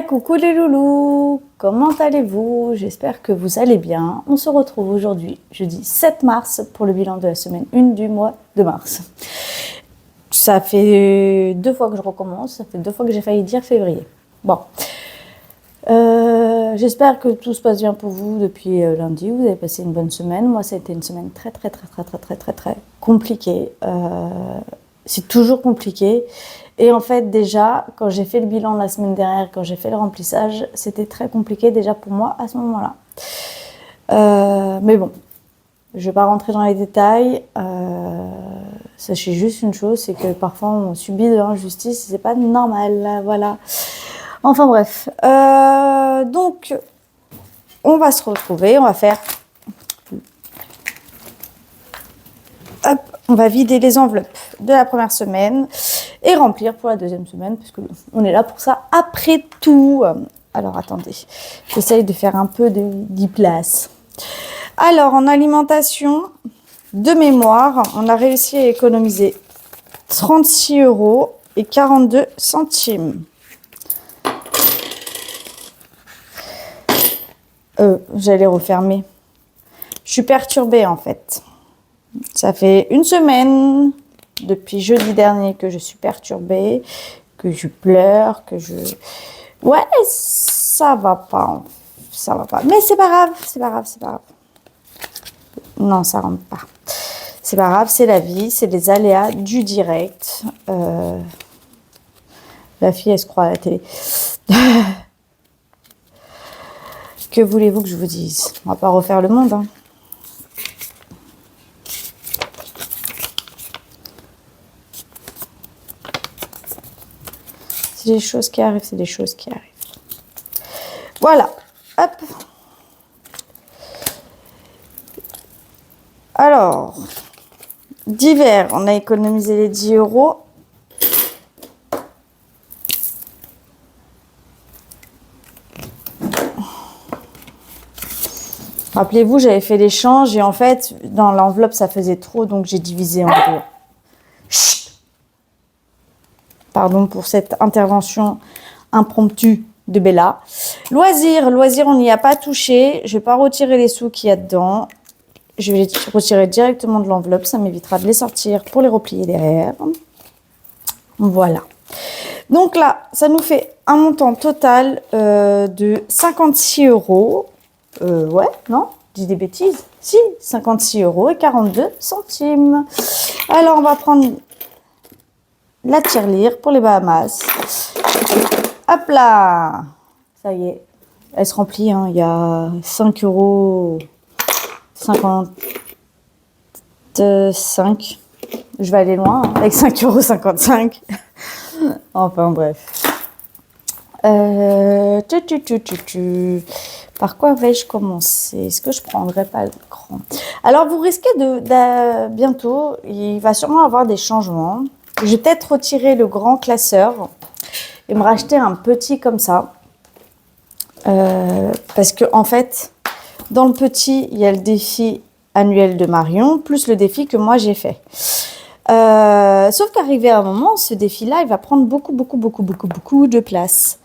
Coucou les loulous, comment allez-vous? J'espère que vous allez bien. On se retrouve aujourd'hui, jeudi 7 mars, pour le bilan de la semaine 1 du mois de mars. Ça fait 2 fois que je recommence, ça fait 2 fois que j'ai failli dire février. Bon, j'espère que tout se passe bien pour vous depuis lundi. Vous avez passé une bonne semaine. Moi, ça a été une semaine très compliquée. C'est toujours compliqué. Et en fait, déjà, quand j'ai fait le bilan la semaine dernière, quand j'ai fait le remplissage, c'était très compliqué déjà pour moi à ce moment-là. Mais bon, je ne vais pas rentrer dans les détails. Sachez juste une chose, c'est que parfois on subit de l'injustice et c'est pas normal. Voilà. Enfin bref. Donc, on va se retrouver, on va faire... Hop, on va vider les enveloppes de la première semaine et remplir pour la deuxième semaine, puisque on est là pour ça après tout. Alors, attendez, j'essaye de faire un peu de place. Alors, en alimentation, de mémoire, on a réussi à économiser 36 € et 42 centimes. J'allais refermer. Je suis perturbée, en fait. Ça fait une semaine, depuis jeudi dernier, que je suis perturbée, que je pleure, que je... Ouais, ça va pas. Ça va pas. Mais c'est pas grave, c'est pas grave, c'est pas grave. Non, ça rentre pas. C'est pas grave, c'est la vie, c'est les aléas du direct. La fille, elle se croit à la télé. Que voulez-vous que je vous dise? On va pas refaire le monde, hein. C'est des choses qui arrivent, c'est des choses qui arrivent. Voilà. Hop. Alors, divers, on a économisé les 10 €. Rappelez-vous, j'avais fait l'échange et en fait, dans l'enveloppe, ça faisait trop, donc j'ai divisé en deux. Chut. Pardon pour cette intervention impromptue de Bella. Loisirs, on n'y a pas touché. Je ne vais pas retirer les sous qu'il y a dedans. Je vais les retirer directement de l'enveloppe. Ça m'évitera de les sortir pour les replier derrière. Voilà. Donc là, ça nous fait un montant total de 56 €. Ouais, non, je dis des bêtises. Si, 56 € et 42 centimes. Alors, on va prendre la tirelire pour les Bahamas. Hop là! Ça y est, elle se remplit. Hein. Il y a 5,55 €. Je vais aller loin hein, avec 5,55 €. Enfin bref. Par quoi vais-je commencer? Est-ce que je prendrai pas le grand? Alors vous risquez bientôt, il va sûrement avoir des changements. Je vais peut-être retirer le grand classeur et me racheter un petit comme ça. Parce que en fait, dans le petit, il y a le défi annuel de Marion, plus le défi que moi j'ai fait. Sauf qu'arrivé à un moment, ce défi-là, il va prendre beaucoup de place.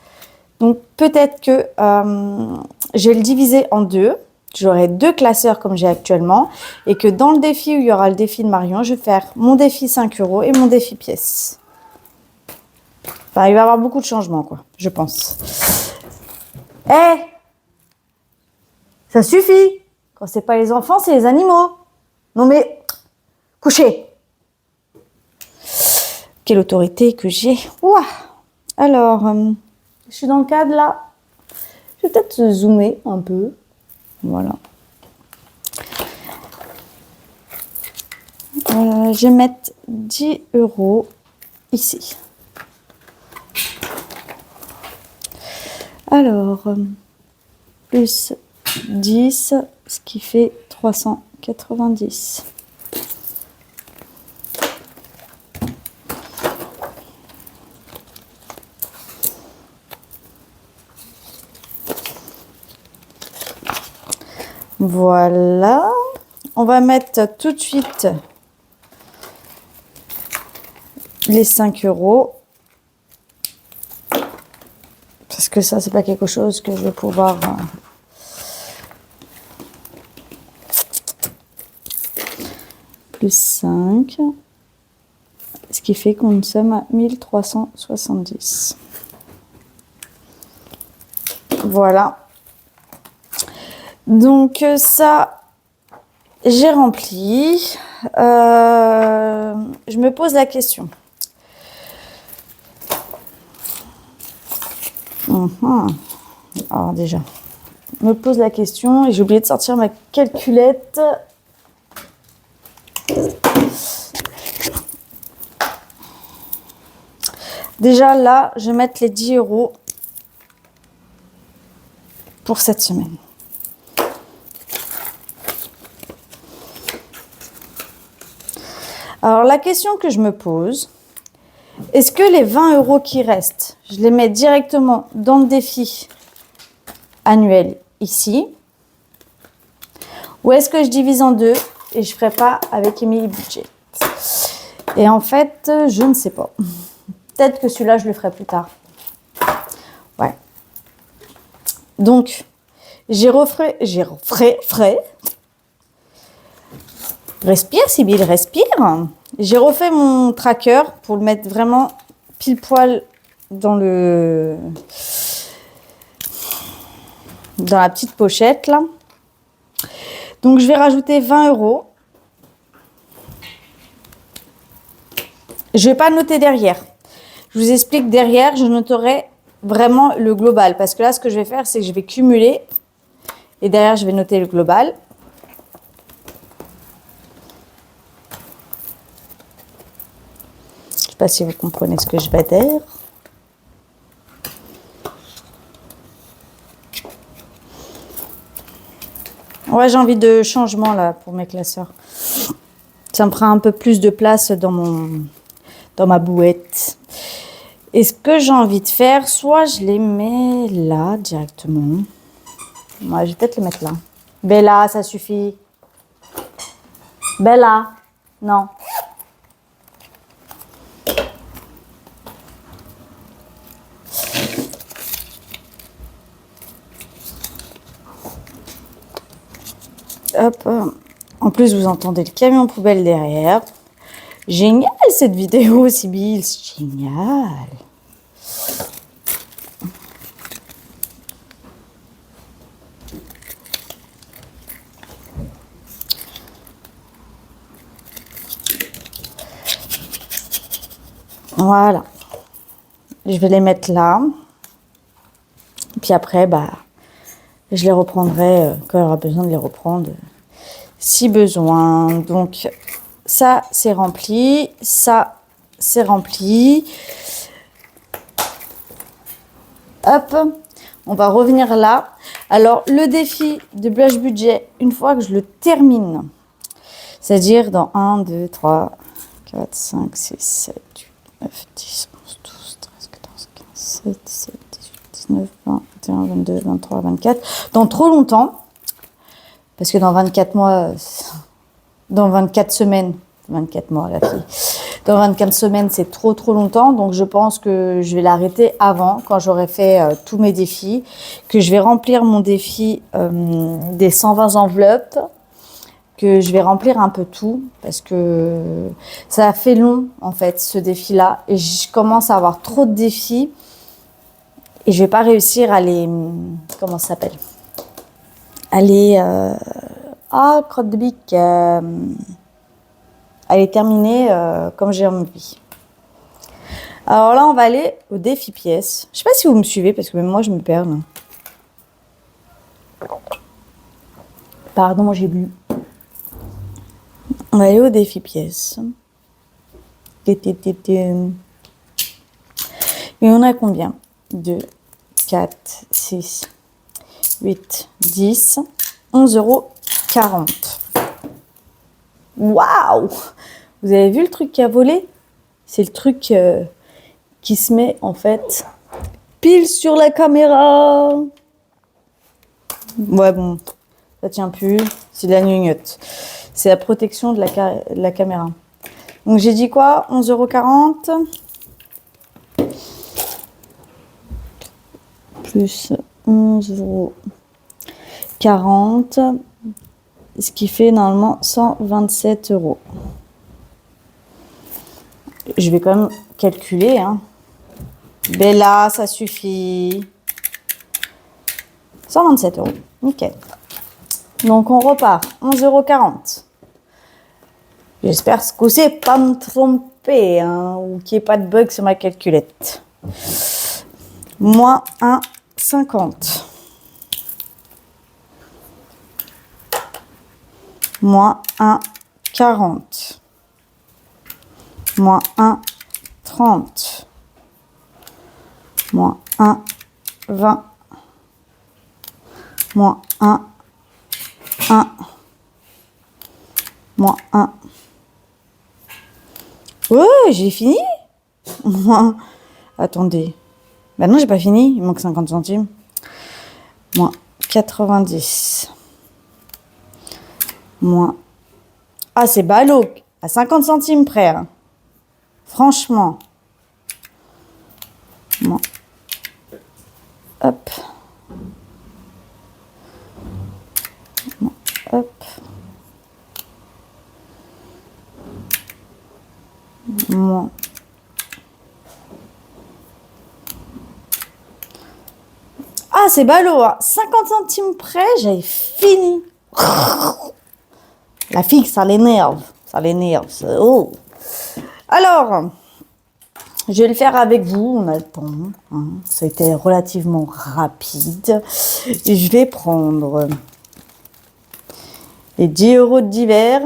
Donc peut-être que je vais le diviser en deux. J'aurai 2 classeurs comme j'ai actuellement. Et que dans le défi où il y aura le défi de Marion, je vais faire mon défi 5 € et mon défi pièce. Enfin, il va y avoir beaucoup de changements, quoi, je pense. Ça suffit. Quand c'est pas les enfants, c'est les animaux. Non mais, couchez. Quelle autorité que j'ai. Ouah. Alors, je suis dans le cadre là. Je vais peut-être zoomer un peu. Voilà. Je vais mettre 10 € ici. Alors, plus 10, ce qui fait 390. Voilà. On va mettre tout de suite les 5 €. Parce que ça, c'est pas quelque chose que je vais pouvoir... Plus 5. Ce qui fait qu'on sommes à 1370. Voilà. Donc ça, j'ai rempli. Je me pose la question. Alors déjà, je me pose la question et j'ai oublié de sortir ma calculette. Déjà là, je vais mettre les 10 € pour cette semaine. Alors la question que je me pose, est-ce que les 20 € qui restent, je les mets directement dans le défi annuel ici, ou est-ce que je divise en deux et je ne ferai pas avec Emily Budget? Et en fait, je ne sais pas. Peut-être que celui-là, je le ferai plus tard. Ouais. Donc, Respire, Sybille, respire. J'ai refait mon tracker pour le mettre vraiment pile poil dans la petite pochette, là. Donc, je vais rajouter 20 €. Je ne vais pas noter derrière. Je vous explique derrière, je noterai vraiment le global. Parce que là, ce que je vais faire, c'est que je vais cumuler. Et derrière, je vais noter le global. Je ne sais pas si vous comprenez ce que je vais dire. Ouais, j'ai envie de changement là pour mes classeurs. Ça me prend un peu plus de place dans ma bouette. Et ce que j'ai envie de faire, soit je les mets là directement. Ouais, je vais peut-être les mettre là. Bella, ça suffit. Bella, non. Hop. En plus, vous entendez le camion poubelle derrière. Génial cette vidéo, Sybille. Génial. Voilà. Je vais les mettre là. Puis après, je les reprendrai quand il y aura besoin de les reprendre si besoin. Donc, ça, c'est rempli. Ça, c'est rempli. Hop, on va revenir là. Alors, le défi de Blush Budget, une fois que je le termine, c'est-à-dire dans 1, 2, 3, 4, 5, 6, 7, 8, 9, 10, 11, 12, 13, 14, 15, 16, 17, 18, 19, 20, 21, 22, 23, 24. Dans trop longtemps, parce que dans 24 mois, dans 24 semaines, 24 mois la fille, dans 24 semaines, c'est trop longtemps. Donc, je pense que je vais l'arrêter avant, quand j'aurai fait tous mes défis, que je vais remplir mon défi des 120 enveloppes, que je vais remplir un peu tout, parce que ça a fait long, en fait, ce défi-là. Et je commence à avoir trop de défis. Et je vais pas réussir à les... Comment ça s'appelle? À les... crotte de bique. À les terminer comme j'ai envie. Alors là, on va aller au défi pièce. Je sais pas si vous me suivez, parce que même moi, je me perds. Pardon, j'ai bu. On va aller au défi pièce. Et on a combien? 2, 4, 6, 8, 10, 11,40 €. Waouh! Vous avez vu le truc qui a volé? C'est le truc qui se met en fait pile sur la caméra. Ouais, bon, ça tient plus. C'est de la gnognotte. C'est la protection de la caméra. Donc j'ai dit quoi? 11,40 €. plus 11,40 €, ce qui fait normalement 127 €. Je vais quand même calculer, hein. Bella, ça suffit. 127 €. Nickel. Donc, on repart. 11,40 €. J'espère ce coup-ci pas me tromper, hein, ou qu'il n'y ait pas de bug sur ma calculette. Moins 1,50. Moins 1,40. Moins 1,30. Moins 1,20. Moins 1, moins 1. Ouais, j'ai fini. Moins. Attendez. Ben non, j'ai pas fini. Il manque 50 centimes. Moins 90. Moins. Ah, c'est ballot. À 50 centimes près. Hein. Franchement. Moins. Hop. Hop. Moins. Ah, c'est ballot. Hein. 50 centimes près, j'avais fini. La figue, ça l'énerve. Ça l'énerve. Oh. Alors, je vais le faire avec vous. On a le temps. Hein. Ça a été relativement rapide. Et je vais prendre les 10 € d'hiver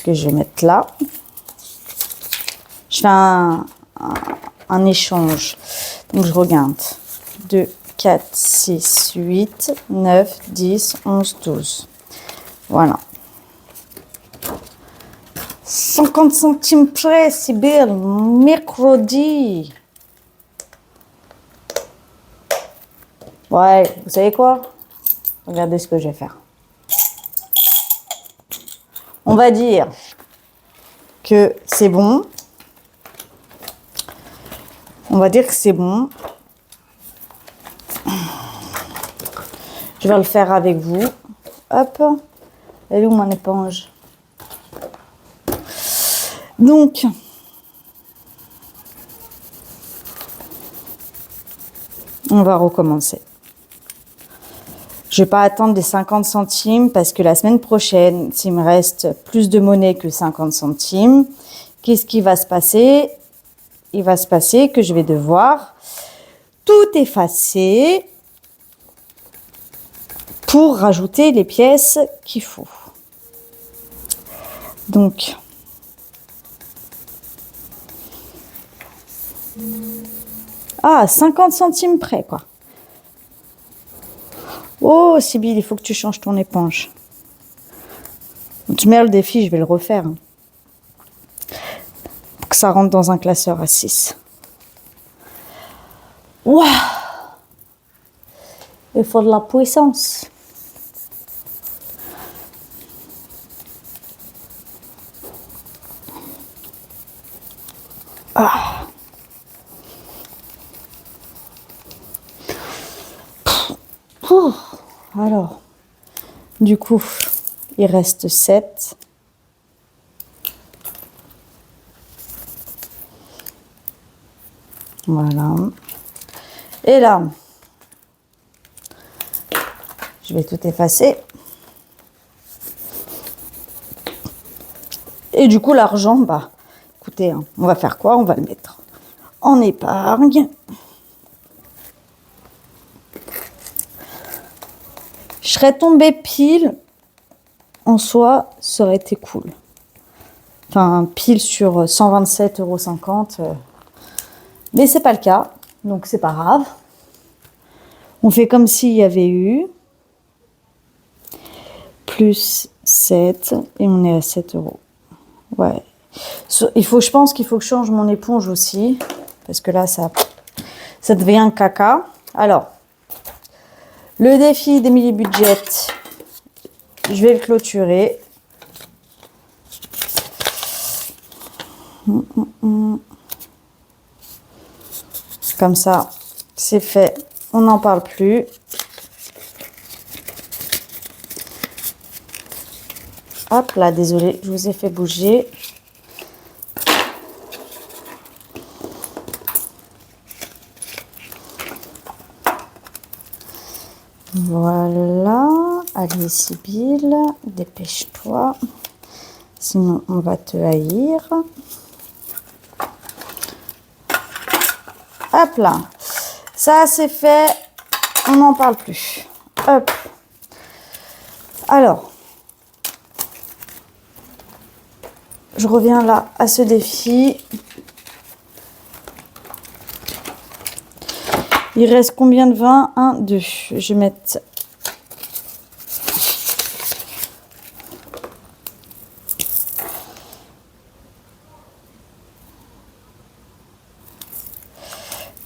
que je vais mettre là. Je fais un échange. Donc, je regarde. 2, 4, 6, 8, 9, 10, 11, 12. Voilà. 50 centimes près, c'est belle. Mercredi. Ouais, vous savez quoi? Regardez ce que je vais faire. On va dire que c'est bon. On va dire que c'est bon. Je vais le faire avec vous. Hop. Elle est où mon éponge? Donc, on va recommencer. Je ne vais pas attendre les 50 centimes parce que la semaine prochaine, s'il me reste plus de monnaie que 50 centimes, qu'est-ce qui va se passer? Il va se passer que je vais devoir tout effacer pour rajouter les pièces qu'il faut. Donc, ah, 50 centimes près, quoi. Oh, Sybille, il faut que tu changes ton éponge. Tu mets le défi, je vais le refaire. Hein. Pour que ça rentre dans un classeur à 6. Waouh! Il faut de la puissance. Ah. Alors, du coup, il reste 7. Voilà. Et là, je vais tout effacer. Et du coup, l'argent, bah, écoutez, hein, on va faire quoi? On va le mettre en épargne. Je serais tombée pile, en soi, ça aurait été cool. Enfin, pile sur 127,50 €. Mais c'est pas le cas, donc c'est pas grave. On fait comme s'il y avait eu. Plus 7, et on est à 7 €. Ouais. Je pense qu'il faut que je change mon éponge aussi, parce que là, ça devient un caca. Alors, le défi d'Emily Budget, je vais le clôturer. Comme ça, c'est fait. On n'en parle plus. Hop là, désolée, je vous ai fait bouger. Voilà. Allez, Sibylle, dépêche-toi. Sinon, on va te haïr. Hop là. Ça, c'est fait. On n'en parle plus. Hop. Alors. Je reviens là à ce défi. Il reste combien de vin? 1, 2. Je vais mettre...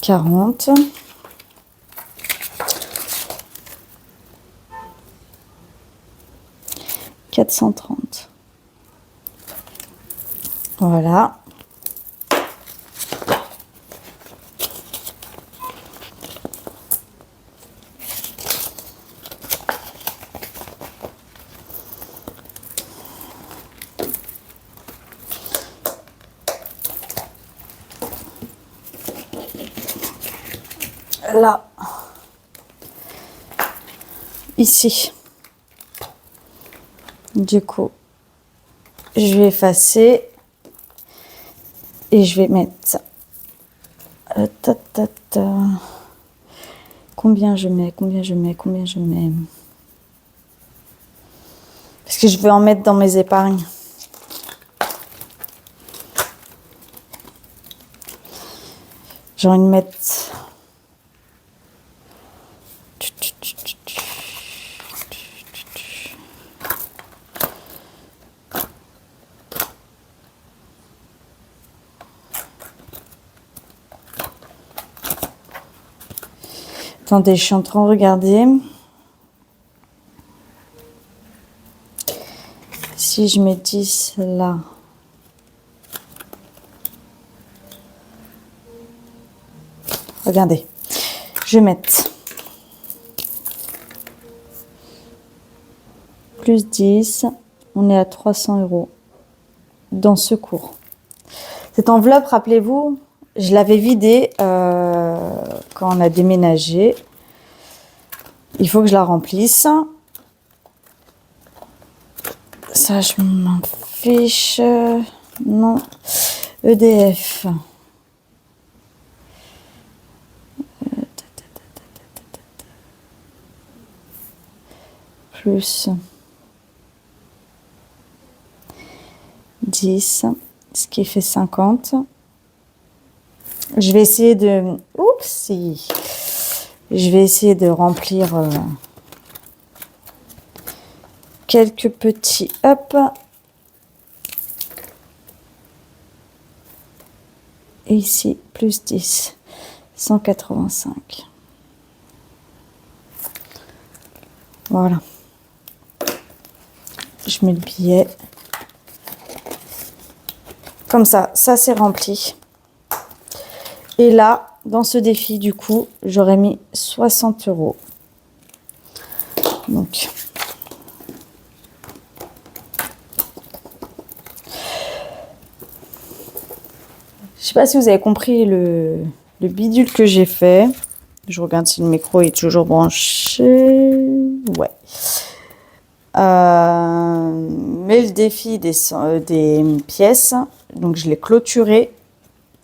$40. $430. Voilà. Là. Ici. Du coup, je vais effacer. Et je vais mettre ça. Combien je mets? Parce que je veux en mettre dans mes épargnes. J'ai envie de mettre... Attendez, je suis en train de regarder. Si je mets 10 là. Regardez. Je vais mettre plus 10. On est à 300 € dans ce cours. Cette enveloppe, rappelez-vous, je l'avais vidée quand on a déménagé. Il faut que je la remplisse. Ça, je m'en fiche. Non. EDF. Plus 10, ce qui fait 50. Je vais essayer de... Oups! Je vais essayer de remplir quelques petits... Hop! Et ici, plus 10. 185. Voilà. Je mets le billet. Comme ça c'est rempli. Et là, dans ce défi, du coup, j'aurais mis 60 €. Donc, je sais pas si vous avez compris le bidule que j'ai fait. Je regarde si le micro est toujours branché. Ouais. Mais le défi des pièces, donc je l'ai clôturé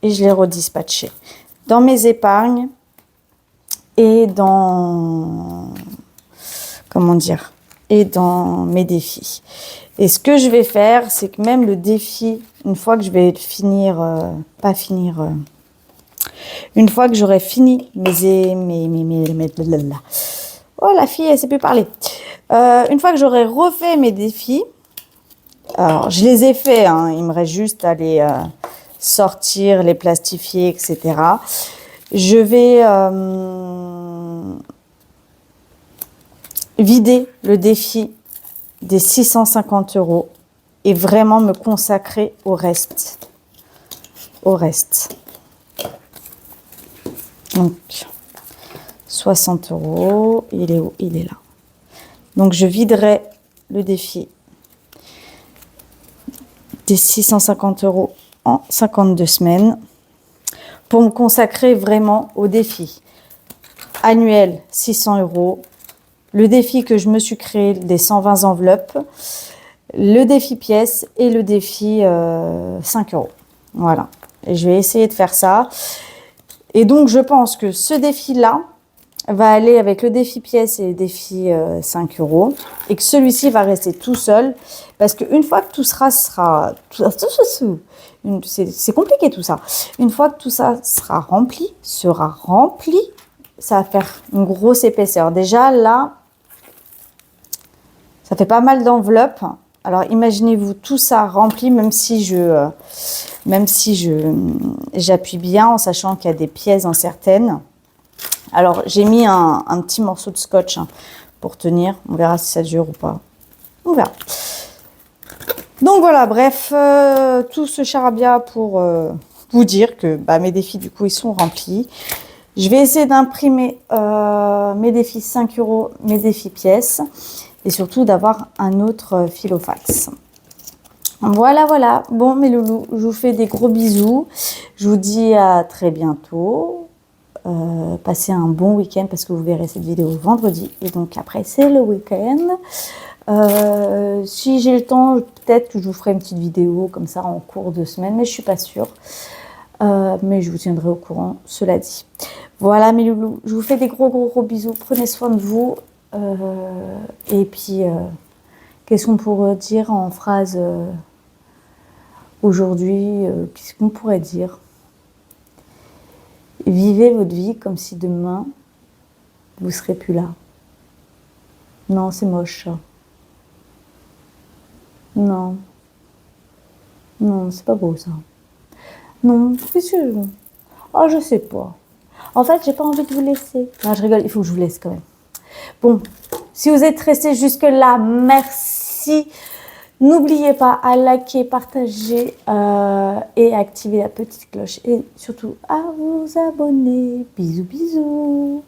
et je l'ai redispatché dans mes épargnes et dans, comment dire, et dans mes défis. Et ce que je vais faire, c'est que même le défi, une fois que je vais finir, une fois que j'aurai fini oh la fille, elle sait plus parler. Une fois que j'aurai refait mes défis, alors je les ai faits, hein, il me reste juste à les sortir, les plastifier, etc. Je vais vider le défi des 650 € et vraiment me consacrer au reste. Donc, 60 €. Il est où? Il est là. Donc, je viderai le défi des 650 € en 52 semaines pour me consacrer vraiment au défi annuel 600 €, le défi que je me suis créé des 120 enveloppes, le défi pièce et le défi 5 €. Voilà. Et je vais essayer de faire ça. Et donc, je pense que ce défi-là va aller avec le défi pièce et le défi 5 € et que celui-ci va rester tout seul parce qu'une fois que tout sera c'est compliqué tout ça. Une fois que tout ça sera rempli, ça va faire une grosse épaisseur. Déjà là, ça fait pas mal d'enveloppes. Alors imaginez-vous tout ça rempli, même si j'appuie bien en sachant qu'il y a des pièces dans certaines. Alors, j'ai mis un petit morceau de scotch pour tenir. On verra si ça dure ou pas. On verra. Donc voilà, bref, tout ce charabia pour vous dire que mes défis, du coup, ils sont remplis. Je vais essayer d'imprimer mes défis 5 €, mes défis pièces. Et surtout d'avoir un autre filofax. Voilà, voilà. Bon, mes loulous, je vous fais des gros bisous. Je vous dis à très bientôt. Passez un bon week-end parce que vous verrez cette vidéo vendredi et donc après c'est le week-end. Si j'ai le temps, peut-être que je vous ferai une petite vidéo comme ça en cours de semaine, mais je suis pas sûre. Mais je vous tiendrai au courant, cela dit. Voilà mes loulous, je vous fais des gros bisous, prenez soin de vous. Et puis, qu'est-ce qu'on pourrait dire en phrase aujourd'hui? Qu'est-ce qu'on pourrait dire? Vivez votre vie comme si demain, vous ne serez plus là. Non, c'est moche, ça. Non. Non, c'est pas beau, ça. Non, qu'est-ce que... Oh, je sais pas. En fait, j'ai pas envie de vous laisser. Non, je rigole, il faut que je vous laisse quand même. Bon, si vous êtes restés jusque-là, merci. N'oubliez pas à liker, partager et activer la petite cloche. Et surtout, à vous abonner. Bisous, bisous.